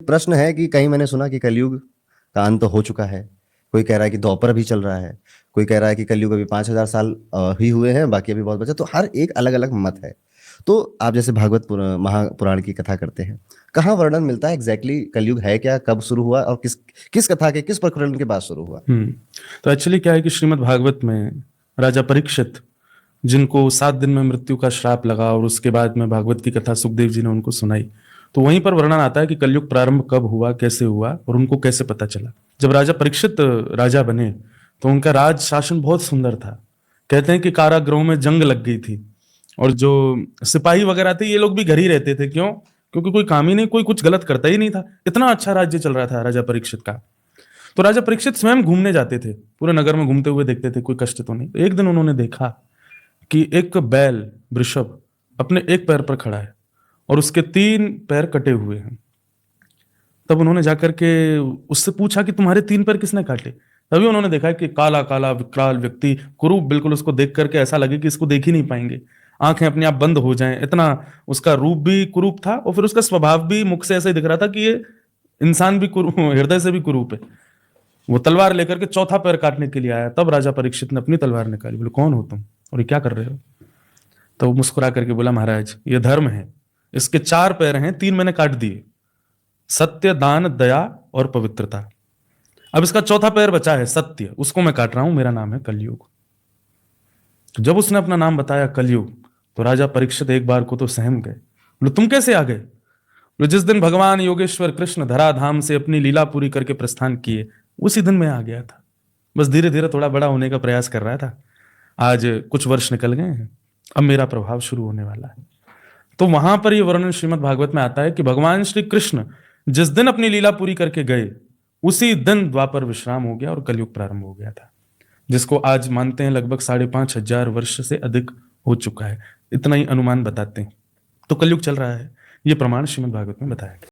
प्रश्न है कि कहीं मैंने सुना कि कलयुग का अंत हो चुका है, कोई कह रहा है कि द्वापर भी चल रहा है, कोई कह रहा है कि कलयुग अभी 5,000 साल ही हुए हैं, बाकी अभी बहुत बचा। तो हर एक अलग अलग मत है। तो आप जैसे महापुराण की कथा करते हैं, कहाँ वर्णन मिलता है एग्जैक्टली कलयुग है क्या, कब शुरू हुआ और किस किस कथा के किस प्रकरण के बाद शुरू हुआ? तो एक्चुअली क्या है कि श्रीमद् भागवत में राजा परीक्षित, जिनको 7 दिन में मृत्यु का श्राप लगा और उसके बाद में भागवत की कथा सुखदेव जी ने उनको सुनाई, तो वहीं पर वर्णन आता है कि कलयुग प्रारंभ कब हुआ, कैसे हुआ और उनको कैसे पता चला। जब राजा परीक्षित राजा बने तो उनका राज शासन बहुत सुंदर था। कहते हैं कि कारागृहों में जंग लग गई थी और जो सिपाही वगैरह थे ये लोग भी घर ही रहते थे। क्यों? क्योंकि कोई काम ही नहीं, कोई कुछ गलत करता ही नहीं था। इतना अच्छा राज्य चल रहा था राजा परीक्षित का। तो राजा परीक्षित स्वयं घूमने जाते थे, पूरे नगर में घूमते हुए देखते थे कोई कष्ट तो नहीं। तो एक दिन उन्होंने देखा कि एक बैल वृषभ अपने एक पैर पर खड़ा है और उसके 3 पैर कटे हुए हैं। तब उन्होंने जाकर के उससे पूछा कि तुम्हारे 3 पैर किसने काटे? तभी उन्होंने देखा कि काला काला विकराल व्यक्ति, कुरूप, बिल्कुल उसको देख करके ऐसा लगे कि इसको देख ही नहीं पाएंगे, आंखें अपने आप बंद हो जाएं। इतना उसका रूप भी कुरूप था और फिर उसका स्वभाव भी मुख से ऐसे ही दिख रहा था कि ये इंसान भी हृदय से भी कुरूप है। वो तलवार लेकर के चौथा पैर काटने के लिए आया। तब राजा परीक्षित ने अपनी तलवार निकाली, बोले कौन हो तुम और ये क्या कर रहे हो? तो वो मुस्कुरा करके बोला, महाराज ये धर्म है, इसके 4 पैर हैं, 3 मैंने काट दिए, सत्य, दान, दया और पवित्रता। अब इसका चौथा पैर बचा है सत्य, उसको मैं काट रहा हूं, मेरा नाम है कलयुग। तो जब उसने अपना नाम बताया कलयुग, तो राजा परीक्षित एक बार को तो सहम गए। बोले तुम कैसे आ गए? बोले जिस दिन भगवान योगेश्वर कृष्ण धराधाम से अपनी लीला पूरी करके प्रस्थान किए उसी दिन मैं आ गया था। बस धीरे धीरे थोड़ा बड़ा होने का प्रयास कर रहा था। आज कुछ वर्ष निकल गए हैं, अब मेरा प्रभाव शुरू होने वाला है। तो वहां पर यह वर्णन श्रीमद् भागवत में आता है कि भगवान श्री कृष्ण जिस दिन अपनी लीला पूरी करके गए उसी दिन द्वापर विश्राम हो गया और कलयुग प्रारंभ हो गया था, जिसको आज मानते हैं लगभग 5,500 वर्ष से अधिक हो चुका है। इतना ही अनुमान बताते हैं। तो कलयुग चल रहा है, ये प्रमाण श्रीमद् भागवत में बताया गया।